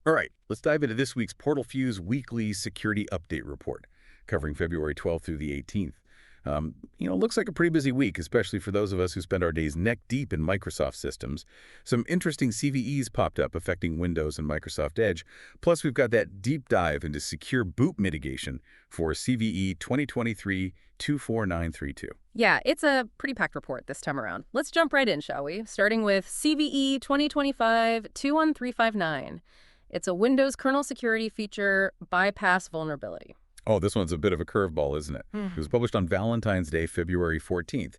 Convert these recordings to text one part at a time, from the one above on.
All right, let's dive into this week's PortalFuse Weekly Security Update Report, covering February 12th through the 18th. Looks like a pretty busy week, especially for those of us who spend our days neck deep in Microsoft systems. Some interesting CVEs popped up affecting Windows and Microsoft Edge. Plus, we've got that deep dive into secure boot mitigation for CVE 2023-24932. Yeah, it's a pretty packed report this time around. Let's jump right in, shall we? Starting with CVE 2025-21359. It's a Windows kernel security feature bypass vulnerability. Oh, this one's a bit of a curveball, isn't it? It was published on Valentine's Day, February 14th.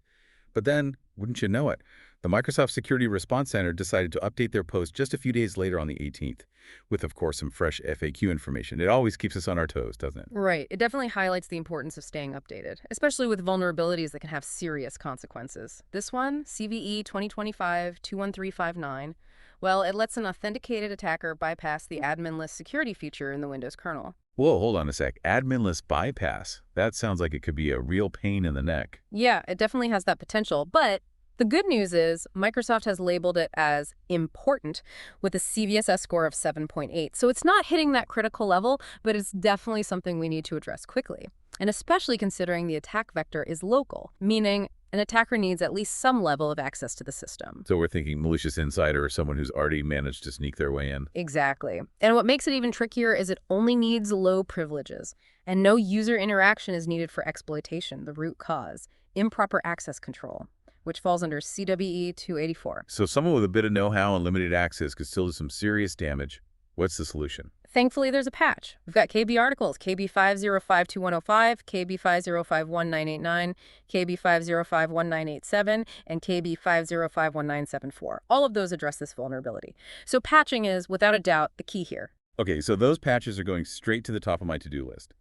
But then, wouldn't you know it, the Microsoft Security Response Center decided to update their post just a few days later on the 18th, with, of course, some fresh FAQ information. It always keeps us on our toes, doesn't it? Right. It definitely highlights the importance of staying updated, especially with vulnerabilities that can have serious consequences. This one, CVE 2025-21359, well, it lets an authenticated attacker bypass the admin list security feature in the Windows kernel. Whoa, hold on a sec. Adminless bypass. That sounds like it could be a real pain in the neck. Yeah, it definitely has that potential, but the good news is Microsoft has labeled it as important with a CVSS score of 7.8. So it's not hitting that critical level, but it's definitely something we need to address quickly. And especially considering the attack vector is local, meaning an attacker needs at least some level of access to the system. So we're thinking malicious insider or someone who's already managed to sneak their way in. Exactly. And what makes it even trickier is it only needs low privileges, and no user interaction is needed for exploitation, the root cause, improper access control, which falls under CWE 284. So someone with a bit of know-how and limited access could still do some serious damage. What's the solution? Thankfully, there's a patch. We've got KB articles, KB 5052105, KB 5051989, KB 5051987, and KB 5051974. All of those address this vulnerability. So patching is, without a doubt, the key here. Okay, so those patches are going straight to the top of my to-do list.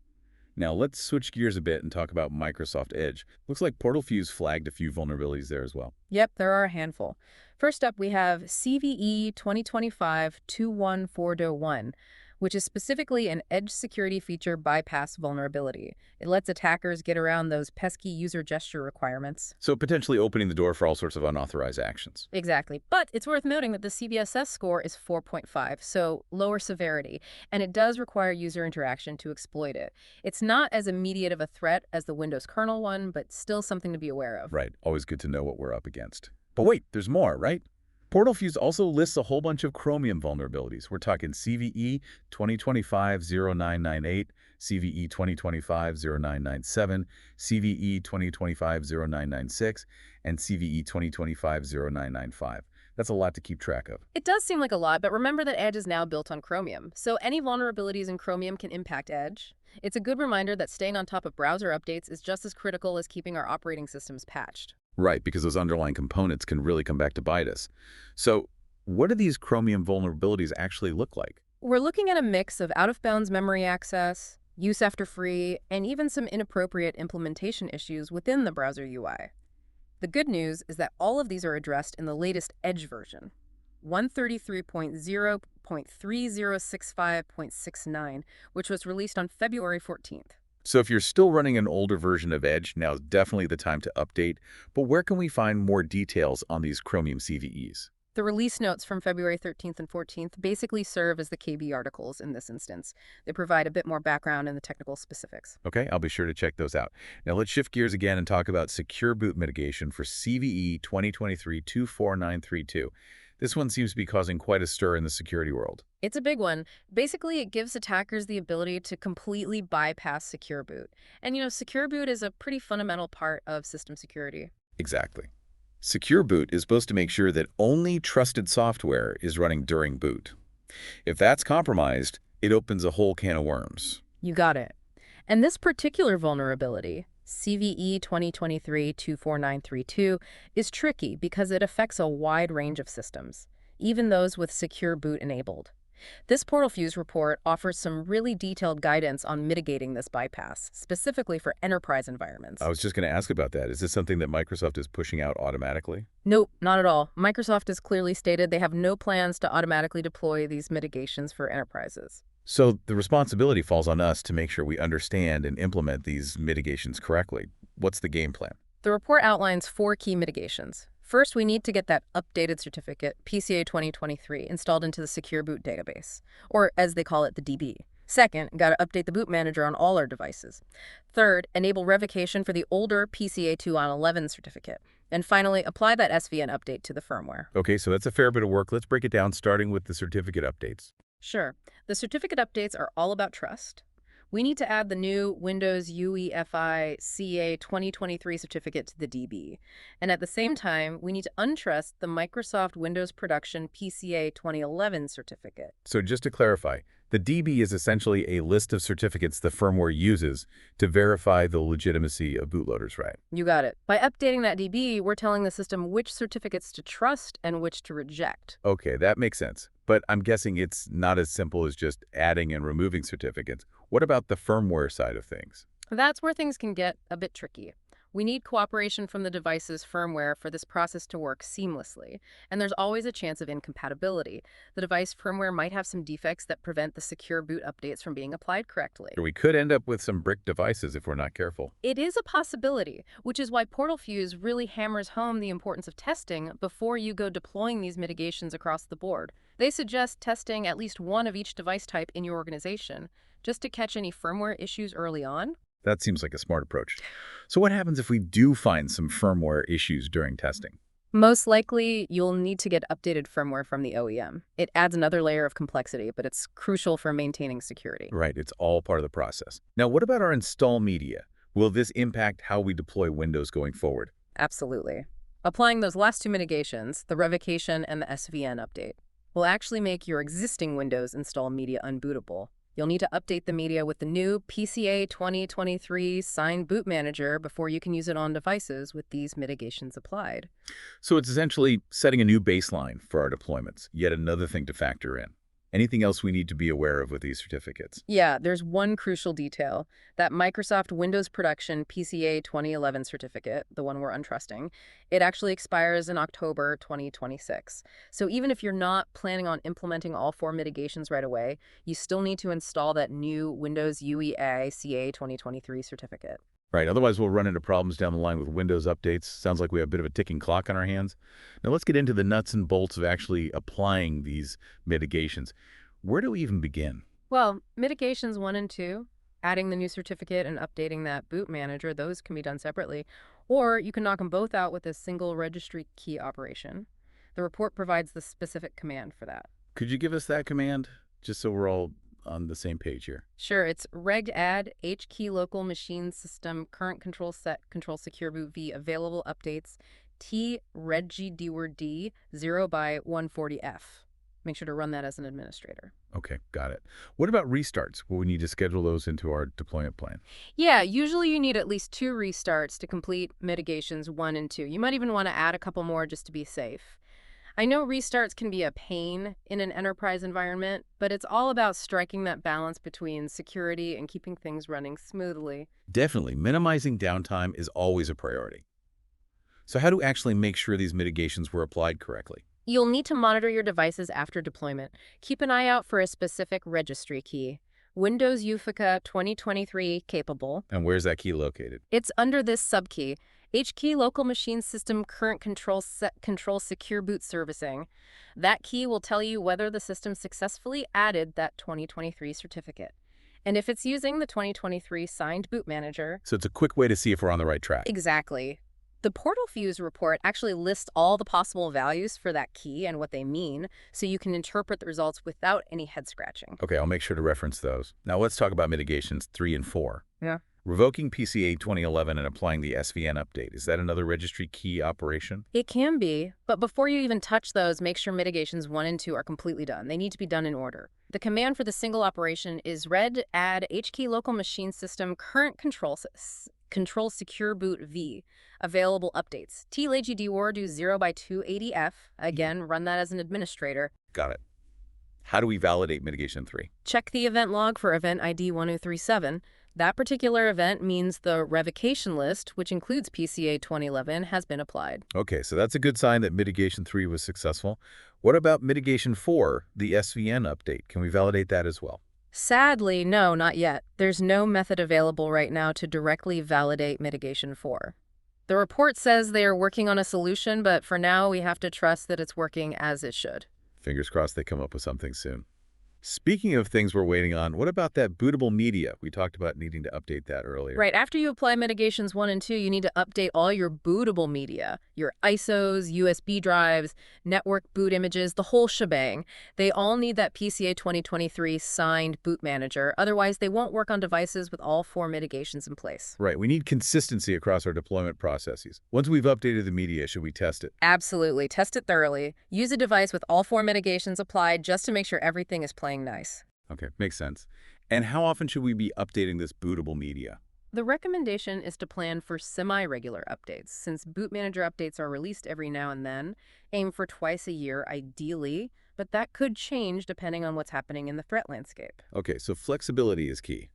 Now let's switch gears a bit and talk about Microsoft Edge. Looks like PortalFuse flagged a few vulnerabilities there as well. Yep, there are a handful. First up, we have CVE 2025-21401, which is specifically an Edge security feature bypass vulnerability. It lets attackers get around those pesky user gesture requirements. So potentially opening the door for all sorts of unauthorized actions. Exactly. But it's worth noting that the CVSS score is 4.5, so lower severity, and it does require user interaction to exploit it. It's not as immediate of a threat as the Windows kernel one, but still something to be aware of. Right. Always good to know what we're up against. But wait, there's more, right? PortalFuse also lists a whole bunch of Chromium vulnerabilities. We're talking CVE 2025-0998, CVE 2025-0997, CVE 2025-0996, and CVE 2025-0995. That's a lot to keep track of. It does seem like a lot, but remember that Edge is now built on Chromium, so any vulnerabilities in Chromium can impact Edge. It's a good reminder that staying on top of browser updates is just as critical as keeping our operating systems patched. Right, because those underlying components can really come back to bite us. So what do these Chromium vulnerabilities actually look like? We're looking at a mix of out-of-bounds memory access, use after free, and even some inappropriate implementation issues within the browser UI. The good news is that all of these are addressed in the latest Edge version, 133.0.3065.69, which was released on February 14th. So if you're still running an older version of Edge, now's definitely the time to update. But where can we find more details on these Chromium CVEs? The release notes from February 13th and 14th basically serve as the KB articles in this instance. They provide a bit more background in the technical specifics. Okay, I'll be sure to check those out. Now let's shift gears again and talk about secure boot mitigation for CVE 2023-24932. This one seems to be causing quite a stir in the security world. It's a big one. Basically, it gives attackers the ability to completely bypass secure boot. And secure boot is a pretty fundamental part of system security. Exactly. Secure boot is supposed to make sure that only trusted software is running during boot. If that's compromised, it opens a whole can of worms. You got it. And this particular vulnerability, CVE 2023-24932, is tricky because it affects a wide range of systems, even those with secure boot enabled. This PortalFuse report offers some really detailed guidance on mitigating this bypass, specifically for enterprise environments. I was just going to ask about that. Is this something that Microsoft is pushing out automatically? Nope, not at all. Microsoft has clearly stated they have no plans to automatically deploy these mitigations for enterprises. So the responsibility falls on us to make sure we understand and implement these mitigations correctly. What's the game plan? The report outlines 4 key mitigations. First, we need to get that updated certificate, PCA 2023, installed into the Secure Boot database, or as they call it, the DB. Second, got to update the boot manager on all our devices. Third, enable revocation for the older PCA 2 on 11 certificate. And finally, apply that SVN update to the firmware. Okay, so that's a fair bit of work. Let's break it down, starting with the certificate updates. Sure. The certificate updates are all about trust. We need to add the new Windows UEFI CA 2023 certificate to the DB. And at the same time, we need to untrust the Microsoft Windows Production PCA 2011 certificate. So just to clarify, the DB is essentially a list of certificates the firmware uses to verify the legitimacy of bootloaders, right? You got it. By updating that DB, we're telling the system which certificates to trust and which to reject. Okay, that makes sense. But I'm guessing it's not as simple as just adding and removing certificates. What about the firmware side of things? That's where things can get a bit tricky. We need cooperation from the device's firmware for this process to work seamlessly, and there's always a chance of incompatibility. The device firmware might have some defects that prevent the secure boot updates from being applied correctly. We could end up with some brick devices if we're not careful. It is a possibility, which is why PortalFuse really hammers home the importance of testing before you go deploying these mitigations across the board. They suggest testing at least one of each device type in your organization, just to catch any firmware issues early on. That seems like a smart approach. So what happens if we do find some firmware issues during testing? Most likely, you'll need to get updated firmware from the OEM. It adds another layer of complexity, but it's crucial for maintaining security. Right, it's all part of the process. Now, what about our install media? Will this impact how we deploy Windows going forward? Absolutely. Applying those last two mitigations, the revocation and the SVN update, will actually make your existing Windows install media unbootable. You'll need to update the media with the new PCA 2023 signed boot manager before you can use it on devices with these mitigations applied. So it's essentially setting a new baseline for our deployments, yet another thing to factor in. Anything else we need to be aware of with these certificates? Yeah, there's one crucial detail. That Microsoft Windows Production PCA 2011 certificate, the one we're untrusting, it actually expires in October 2026. So even if you're not planning on implementing all four mitigations right away, you still need to install that new Windows UEFI CA 2023 certificate. Right, otherwise we'll run into problems down the line with Windows updates. Sounds like we have a bit of a ticking clock on our hands. Now let's get into the nuts and bolts of actually applying these mitigations. Where do we even begin? Well, mitigations 1 and 2, adding the new certificate and updating that boot manager, those can be done separately. Or you can knock them both out with a single registry key operation. The report provides the specific command for that. Could you give us that command, just so we're all on the same page here? Sure, it's regadd hkey local machine system current control set control secure boot v available updates t regdwd 0x140f. Make sure to run that as an administrator. Okay, got it. What about restarts? Will we need to schedule those into our deployment plan? Yeah, usually you need at least 2 restarts to complete mitigations 1 and 2. You might even want to add a couple more just to be safe. I know restarts can be a pain in an enterprise environment, but it's all about striking that balance between security and keeping things running smoothly. Definitely, minimizing downtime is always a priority. So how to actually make sure these mitigations were applied correctly? You'll need to monitor your devices after deployment. Keep an eye out for a specific registry key. Windows UEFI 2023 capable. And where's that key located? It's under this subkey. HKey local machine system current control set control secure boot servicing. That key will tell you whether the system successfully added that 2023 certificate. And if it's using the 2023 signed boot manager. So it's a quick way to see if we're on the right track. Exactly. The PortalFuse report actually lists all the possible values for that key and what they mean, so you can interpret the results without any head scratching. Okay, I'll make sure to reference those. Now let's talk about mitigations 3 and 4. Yeah. Revoking PCA 2011 and applying the SVN update. Is that another registry key operation? It can be, but before you even touch those, make sure mitigations 1 and 2 are completely done. They need to be done in order. The command for the single operation is add hkey local machine system current control secure boot v available updates t-legdwd 0x280f. Again, run that as an administrator. Got it. How do we validate mitigation 3? Check the event log for event ID 1037. That particular event means the revocation list, which includes PCA 2011, has been applied. Okay, so that's a good sign that mitigation 3 was successful. What about mitigation 4, the SVN update? Can we validate that as well? Sadly, no, not yet. There's no method available right now to directly validate mitigation 4. The report says they are working on a solution, but for now we have to trust that it's working as it should. Fingers crossed they come up with something soon. Speaking of things we're waiting on, what about that bootable media? We talked about needing to update that earlier. Right, after you apply mitigations 1 and 2, you need to update all your bootable media, your ISOs, USB drives, network boot images, the whole shebang. They all need that PCA 2023 signed boot manager, otherwise they won't work on devices with all 4 mitigations in place. Right, we need consistency across our deployment processes. Once we've updated the media, should we test it? Absolutely, test it thoroughly. Use a device with all 4 mitigations applied just to make sure everything is playing nice. Okay, makes sense. And how often should we be updating this bootable media? The recommendation is to plan for semi-regular updates. Since boot manager updates are released every now and then, aim for twice a year ideally, but that could change depending on what's happening in the threat landscape. Okay, so flexibility is key.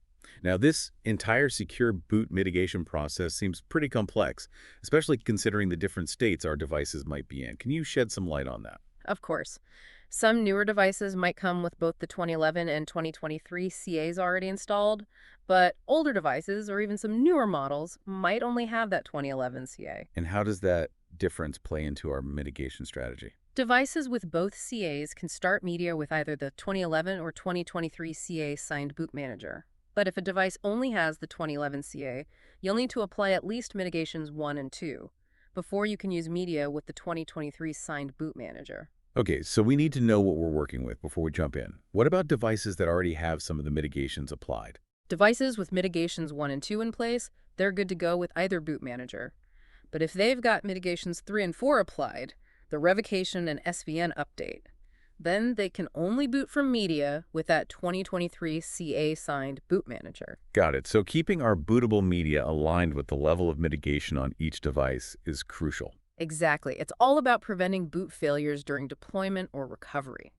Now, this entire secure boot mitigation process seems pretty complex, especially considering the different states our devices might be in. Can you shed some light on that? Of course, some newer devices might come with both the 2011 and 2023 CAs already installed, but older devices or even some newer models might only have that 2011 CA. And how does that difference play into our mitigation strategy? Devices with both CAs can start media with either the 2011 or 2023 CA signed boot manager. But if a device only has the 2011 CA, you'll need to apply at least mitigations 1 and 2 before you can use media with the 2023 signed boot manager. Okay, so we need to know what we're working with before we jump in. What about devices that already have some of the mitigations applied? Devices with mitigations 1 and 2 in place, they're good to go with either boot manager. But if they've got mitigations 3 and 4 applied, the revocation and SVN update, then they can only boot from media with that 2023 CA signed boot manager. Got it. So keeping our bootable media aligned with the level of mitigation on each device is crucial. Exactly. It's all about preventing boot failures during deployment or recovery.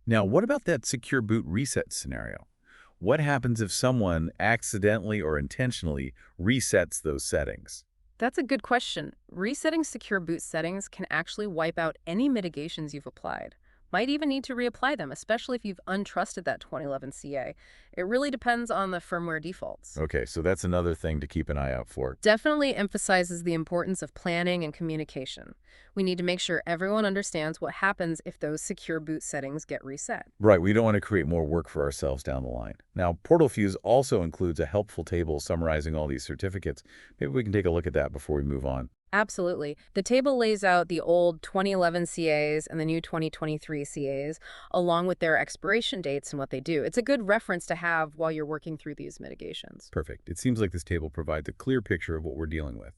Now, what about that secure boot reset scenario? What happens if someone accidentally or intentionally resets those settings? That's a good question. Resetting secure boot settings can actually wipe out any mitigations you've applied. Might even need to reapply them, especially if you've untrusted that 2011 CA. It really depends on the firmware defaults. Okay, so that's another thing to keep an eye out for. Definitely emphasizes the importance of planning and communication. We need to make sure everyone understands what happens if those secure boot settings get reset. Right, we don't want to create more work for ourselves down the line. Now, PortalFuse also includes a helpful table summarizing all these certificates. Maybe we can take a look at that before we move on. Absolutely. The table lays out the old 2011 CAs and the new 2023 CAs, along with their expiration dates and what they do. It's a good reference to have while you're working through these mitigations. Perfect. It seems like this table provides a clear picture of what we're dealing with.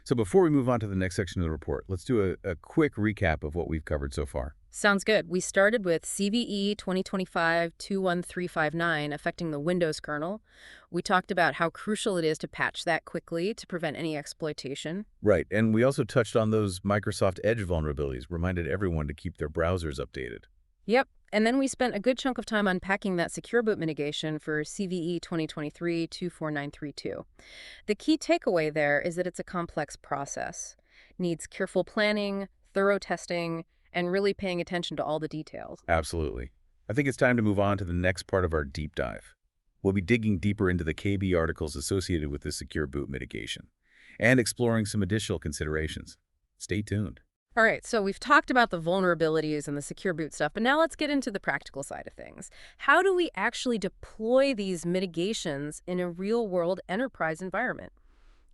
So before we move on to the next section of the report, let's do a quick recap of what we've covered so far. Sounds good. We started with CVE 2025-21359 affecting the Windows kernel. We talked about how crucial it is to patch that quickly to prevent any exploitation. Right, and we also touched on those Microsoft Edge vulnerabilities, reminded everyone to keep their browsers updated. Yep. And then we spent a good chunk of time unpacking that secure boot mitigation for CVE 2023-24932. The key takeaway there is that it's a complex process. Needs careful planning, thorough testing, and really paying attention to all the details. Absolutely. I think it's time to move on to the next part of our deep dive. We'll be digging deeper into the KB articles associated with the secure boot mitigation and exploring some additional considerations. Stay tuned. All right, so we've talked about the vulnerabilities and the secure boot stuff, but now let's get into the practical side of things. How do we actually deploy these mitigations in a real-world enterprise environment?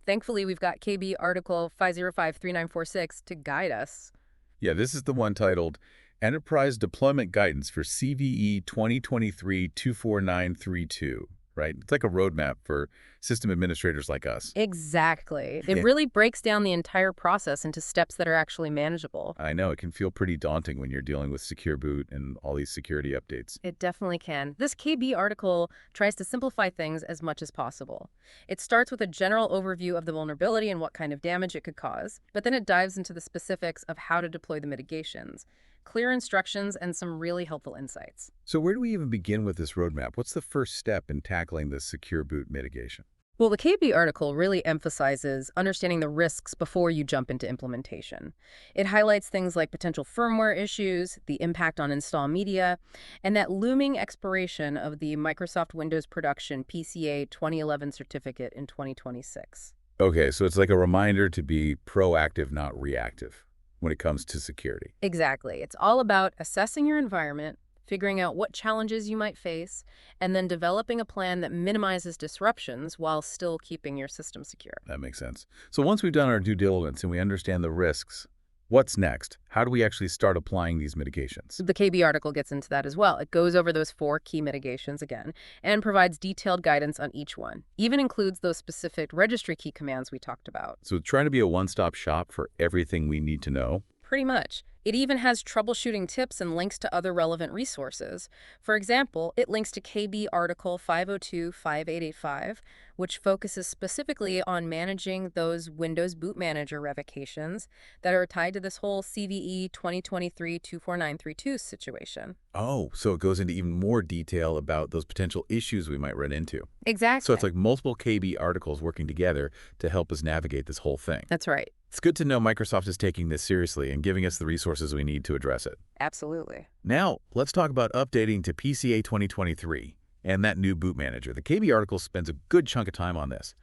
Thankfully, we've got KB article 5053946 to guide us. Yeah, this is the one titled Enterprise Deployment Guidance for CVE 2023-24932, right? It's like a roadmap for system administrators like us. Exactly. It really breaks down the entire process into steps that are actually manageable. I know, it can feel pretty daunting when you're dealing with secure boot and all these security updates. It definitely can. This KB article tries to simplify things as much as possible. It starts with a general overview of the vulnerability and what kind of damage it could cause, but then it dives into the specifics of how to deploy the mitigations. Clear instructions and some really helpful insights. So where do we even begin with this roadmap? What's the first step in tackling the secure boot mitigation? Well, the KB article really emphasizes understanding the risks before you jump into implementation. It highlights things like potential firmware issues, the impact on install media, and that looming expiration of the Microsoft Windows Production PCA 2011 certificate in 2026. Okay, so it's like a reminder to be proactive, not reactive when it comes to security. Exactly. It's all about assessing your environment, figuring out what challenges you might face, and then developing a plan that minimizes disruptions while still keeping your system secure. That makes sense. So once we've done our due diligence and we understand the risks, what's next? How do we actually start applying these mitigations? The KB article gets into that as well. It goes over those 4 key mitigations again and provides detailed guidance on each one, even includes those specific registry key commands we talked about. So trying to be a one-stop shop for everything we need to know. Pretty much. It even has troubleshooting tips and links to other relevant resources. For example, it links to KB Article 502-5885, which focuses specifically on managing those Windows Boot Manager revocations that are tied to this whole CVE 2023-24932 situation. Oh, so it goes into even more detail about those potential issues we might run into. Exactly. So it's like multiple KB articles working together to help us navigate this whole thing. That's right. It's good to know Microsoft is taking this seriously and giving us the resources we need to address it. Absolutely. Now, let's talk about updating to PCA 2023 and that new boot manager. The KB article spends a good chunk of time on this.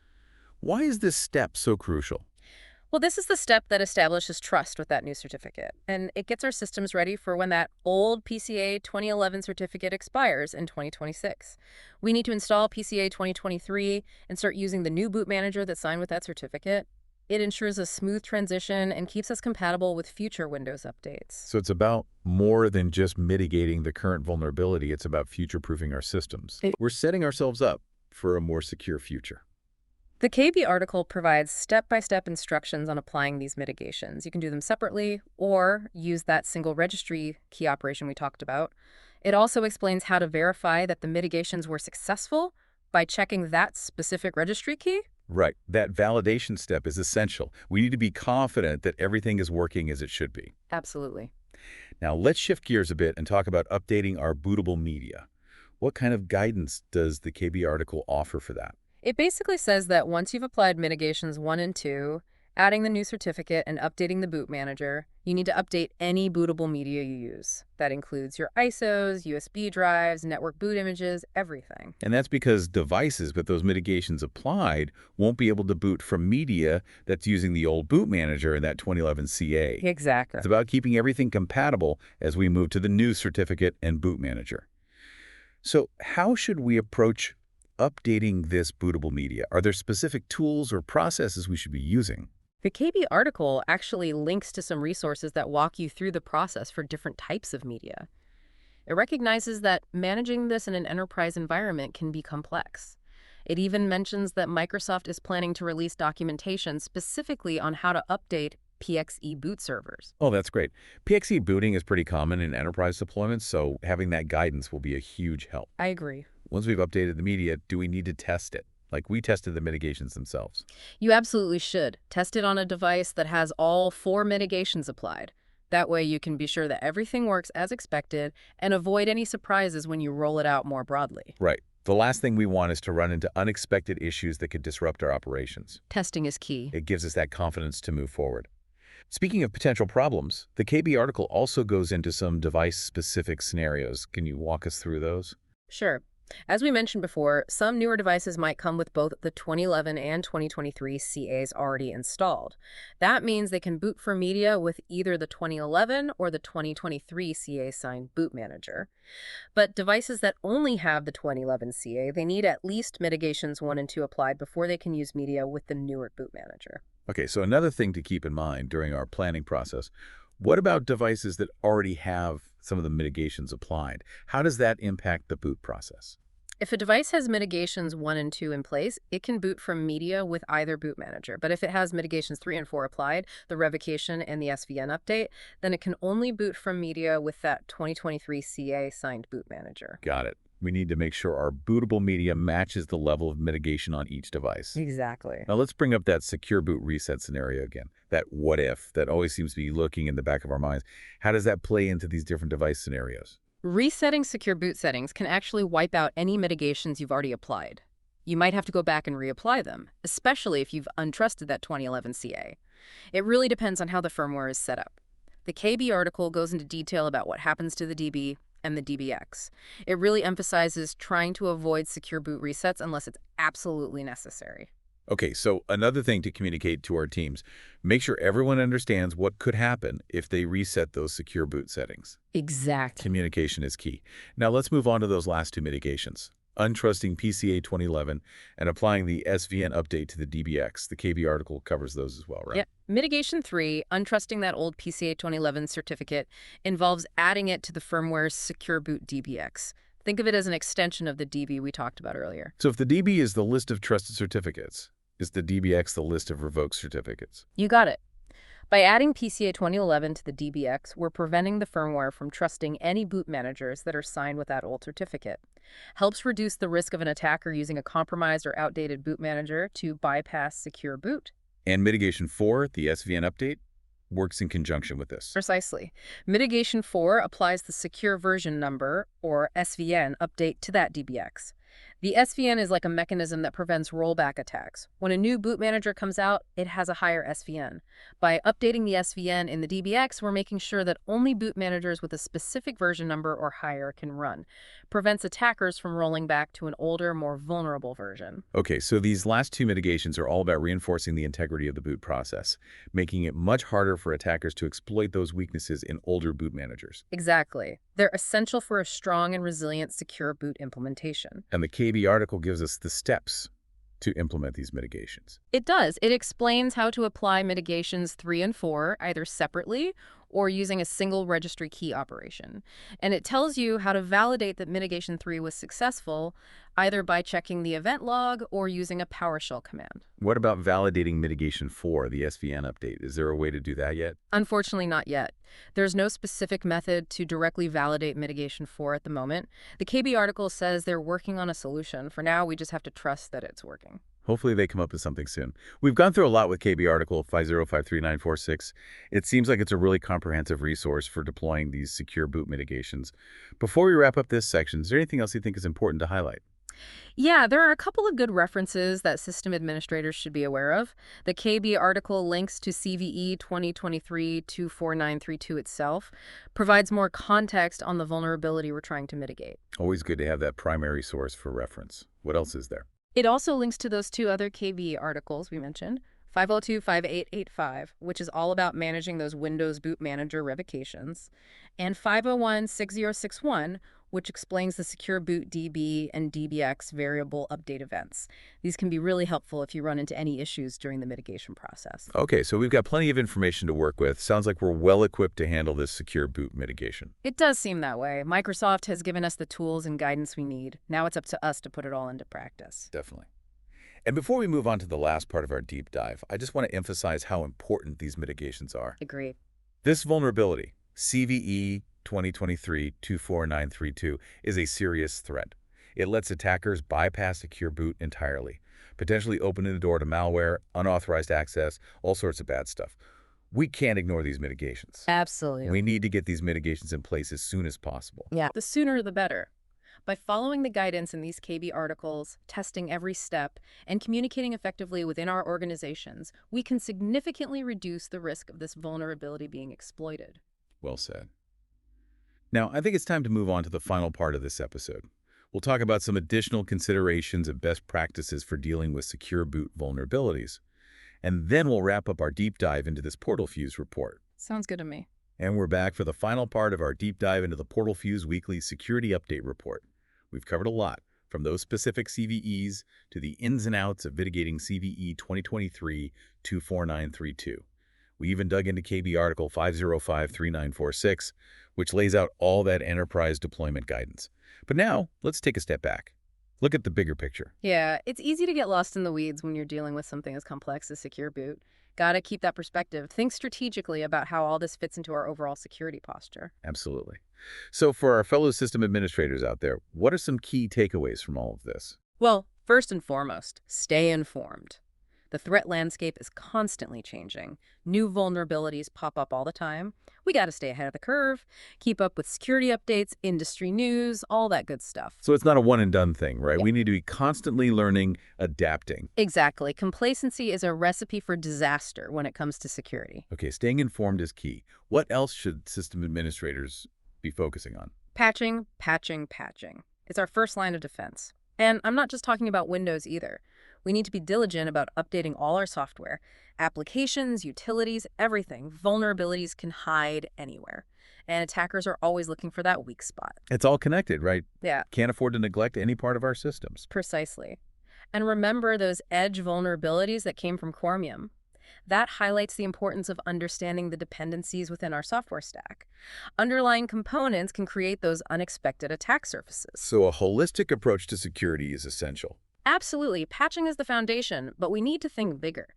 Why is this step so crucial? Well, this is the step that establishes trust with that new certificate, and it gets our systems ready for when that old PCA 2011 certificate expires in 2026. We need to install PCA 2023 and start using the new boot manager that's signed with that certificate. It ensures a smooth transition and keeps us compatible with future Windows updates. So it's about more than just mitigating the current vulnerability. It's about future-proofing our systems. We're setting ourselves up for a more secure future. The KB article provides step-by-step instructions on applying these mitigations. You can do them separately or use that single registry key operation we talked about. It also explains how to verify that the mitigations were successful by checking that specific registry key. Right. That validation step is essential. We need to be confident that everything is working as it should be. Absolutely. Now, let's shift gears a bit and talk about updating our bootable media. What kind of guidance does the KB article offer for that? It basically says that once you've applied mitigations 1 and 2, adding the new certificate and updating the boot manager, you need to update any bootable media you use. That includes your ISOs, USB drives, network boot images, everything. And that's because devices with those mitigations applied won't be able to boot from media that's using the old boot manager in that 2011 CA. Exactly. It's about keeping everything compatible as we move to the new certificate and boot manager. So how should we approach updating this bootable media? Are there specific tools or processes we should be using? The KB article actually links to some resources that walk you through the process for different types of media. It recognizes that managing this in an enterprise environment can be complex. It even mentions that Microsoft is planning to release documentation specifically on how to update PXE boot servers. Oh, that's great. PXE booting is pretty common in enterprise deployments, so having that guidance will be a huge help. I agree. Once we've updated the media, do we need to test it? Like we tested the mitigations themselves. You absolutely should. Test it on a device that has all 4 mitigations applied. That way you can be sure that everything works as expected and avoid any surprises when you roll it out more broadly. Right. The last thing we want is to run into unexpected issues that could disrupt our operations. Testing is key. It gives us that confidence to move forward. Speaking of potential problems, the KB article also goes into some device-specific scenarios. Can you walk us through those? Sure. As we mentioned before, some newer devices might come with both the 2011 and 2023 CAs already installed. That means they can boot from media with either the 2011 or the 2023 CA signed boot manager. But devices that only have the 2011 CA, they need at least mitigations 1 and 2 applied before they can use media with the newer boot manager. Okay, so another thing to keep in mind during our planning process, what about devices that already have some of the mitigations applied? How does that impact the boot process? If a device has mitigations 1 and 2 in place, it can boot from media with either boot manager. But if it has mitigations 3 and 4 applied, the revocation and the SVN update, then it can only boot from media with that 2023 CA signed boot manager. Got it. We need to make sure our bootable media matches the level of mitigation on each device. Exactly. Now let's bring up that secure boot reset scenario again. That what if that always seems to be lurking in the back of our minds. How does that play into these different device scenarios? Resetting secure boot settings can actually wipe out any mitigations you've already applied. You might have to go back and reapply them, especially if you've untrusted that 2011 CA. It really depends on how the firmware is set up. The KB article goes into detail about what happens to the DB and the DBX. It really emphasizes trying to avoid secure boot resets unless it's absolutely necessary. Okay, so another thing to communicate to our teams, make sure everyone understands what could happen if they reset those secure boot settings. Exactly. Communication is key. Now let's move on to those last two mitigations. Untrusting PCA 2011 and applying the SVN update to the DBX. The KB article covers those as well, right? Yeah. Mitigation 3, untrusting that old PCA 2011 certificate, involves adding it to the firmware's Secure Boot DBX. Think of it as an extension of the DB we talked about earlier. So if the DB is the list of trusted certificates, is the DBX the list of revoked certificates? You got it. By adding PCA 2011 to the DBX, we're preventing the firmware from trusting any boot managers that are signed with that old certificate. Helps reduce the risk of an attacker using a compromised or outdated boot manager to bypass secure boot. And mitigation 4, the SVN update, works in conjunction with this. Precisely. Mitigation 4 applies the secure version number, or SVN, update to that DBX. The SVN is like a mechanism that prevents rollback attacks. When a new boot manager comes out, it has a higher SVN. By updating the SVN in the DBX, we're making sure that only boot managers with a specific version number or higher can run. Prevents attackers from rolling back to an older, more vulnerable version. Okay, so these last two mitigations are all about reinforcing the integrity of the boot process, making it much harder for attackers to exploit those weaknesses in older boot managers. Exactly. They're essential for a strong and resilient secure boot implementation. And the KB article gives us the steps to implement these mitigations. It does. It explains how to apply mitigations 3 and 4, either separately or using a single registry key operation. And it tells you how to validate that mitigation 3 was successful, either by checking the event log or using a PowerShell command. What about validating mitigation 4, the SVN update? Is there a way to do that yet? Unfortunately, not yet. There's no specific method to directly validate mitigation 4 at the moment. The KB article says they're working on a solution. For now, we just have to trust that it's working. Hopefully they come up with something soon. We've gone through a lot with KB article 50533946. It seems like it's a really comprehensive resource for deploying these secure boot mitigations. Before we wrap up this section, is there anything else you think is important to highlight? Yeah, there are a couple of good references that system administrators should be aware of. The KB article links to CVE 2023-24932 itself, provides more context on the vulnerability we're trying to mitigate. Always good to have that primary source for reference. What else is there? It also links to those two other KB articles we mentioned, 502-5885, which is all about managing those Windows Boot Manager revocations, and 501-6061, which explains the Secure Boot DB and DBX variable update events. These can be really helpful if you run into any issues during the mitigation process. Okay, so we've got plenty of information to work with. Sounds like we're well equipped to handle this secure boot mitigation. It does seem that way. Microsoft has given us the tools and guidance we need. Now it's up to us to put it all into practice. Definitely. And before we move on to the last part of our deep dive, I just want to emphasize how important these mitigations are. Agreed. This vulnerability, CVE 2023-24932, is a serious threat. It lets attackers bypass secure boot entirely, potentially opening the door to malware, unauthorized access, all sorts of bad stuff. We can't ignore these mitigations. Absolutely. We need to get these mitigations in place as soon as possible. Yeah. The sooner the better. By following the guidance in these KB articles, testing every step, and communicating effectively within our organizations, we can significantly reduce the risk of this vulnerability being exploited. Well said. Now, I think it's time to move on to the final part of this episode. We'll talk about some additional considerations of best practices for dealing with secure boot vulnerabilities. And then we'll wrap up our deep dive into this PortalFuse report. Sounds good to me. And we're back for the final part of our deep dive into the PortalFuse Weekly Security Update Report. We've covered a lot, from those specific CVEs to the ins and outs of mitigating CVE 2023-24932. We even dug into KB article 5053946, which lays out all that enterprise deployment guidance. But now, let's take a step back. Look at the bigger picture. Yeah, it's easy to get lost in the weeds when you're dealing with something as complex as secure boot. Gotta keep that perspective. Think strategically about how all this fits into our overall security posture. Absolutely. So for our fellow system administrators out there, what are some key takeaways from all of this? Well, first and foremost, stay informed. The threat landscape is constantly changing. New vulnerabilities pop up all the time. We got to stay ahead of the curve, keep up with security updates, industry news, all that good stuff. So it's not a one-and-done thing, right? Yeah. We need to be constantly learning, adapting. Exactly. Complacency is a recipe for disaster when it comes to security. Okay, staying informed is key. What else should system administrators be focusing on? Patching, patching, patching. It's our first line of defense. And I'm not just talking about Windows either. We need to be diligent about updating all our software. Applications, utilities, everything. Vulnerabilities can hide anywhere. And attackers are always looking for that weak spot. It's all connected, right? Yeah, Can't afford to neglect any part of our systems. precisely. And remember those edge vulnerabilities that came from Chromium. That highlights the importance of understanding the dependencies within our software stack. Underlying components can create those unexpected attack surfaces. So a holistic approach to security is essential. Absolutely, patching is the foundation, but we need to think bigger.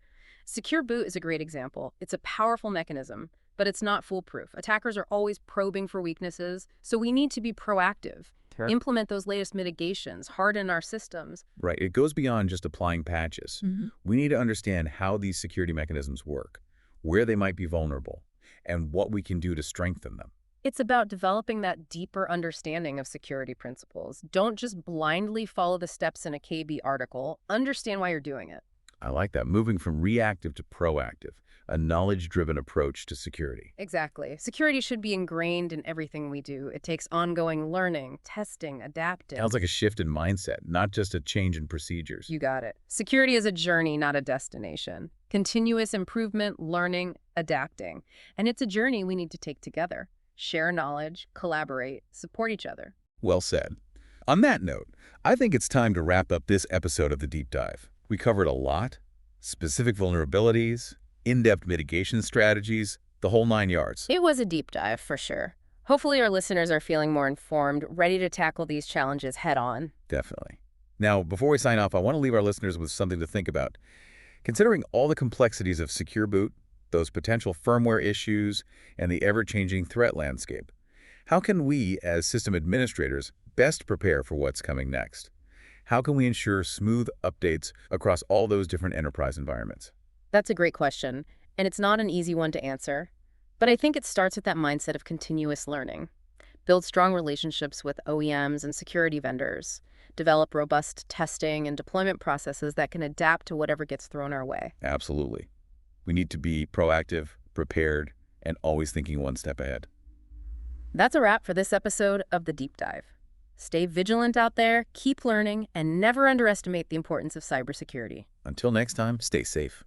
Secure boot is a great example. It's a powerful mechanism, but it's not foolproof. Attackers are always probing for weaknesses, so we need to be proactive. Sure. Implement those latest mitigations, harden our systems. Right. It goes beyond just applying patches. We need to understand how these security mechanisms work, where they might be vulnerable, and what we can do to strengthen them. It's about developing that deeper understanding of security principles. Don't just blindly follow the steps in a KB article. Understand why you're doing it. I like that. Moving from reactive to proactive, a knowledge-driven approach to security. Exactly. Security should be ingrained in everything we do. It takes ongoing learning, testing, adapting. Sounds like a shift in mindset, not just a change in procedures. You got it. Security is a journey, not a destination. Continuous improvement, learning, adapting. And it's a journey we need to take together. Share knowledge, collaborate, support each other. Well said. On that note, I think it's time to wrap up this episode of The Deep Dive. We covered a lot: specific vulnerabilities, in-depth mitigation strategies, the whole 9 yards. It was a deep dive, for sure. Hopefully our listeners are feeling more informed, ready to tackle these challenges head on. Definitely. Now, before we sign off, I want to leave our listeners with something to think about. Considering all the complexities of secure boot, those potential firmware issues, and the ever-changing threat landscape, how can we, as system administrators, best prepare for what's coming next? How can we ensure smooth updates across all those different enterprise environments? That's a great question, and it's not an easy one to answer. But I think it starts with that mindset of continuous learning. Build strong relationships with OEMs and security vendors. Develop robust testing and deployment processes that can adapt to whatever gets thrown our way. Absolutely. We need to be proactive, prepared, and always thinking one step ahead. That's a wrap for this episode of The Deep Dive. Stay vigilant out there, keep learning, and never underestimate the importance of cybersecurity. Until next time, stay safe.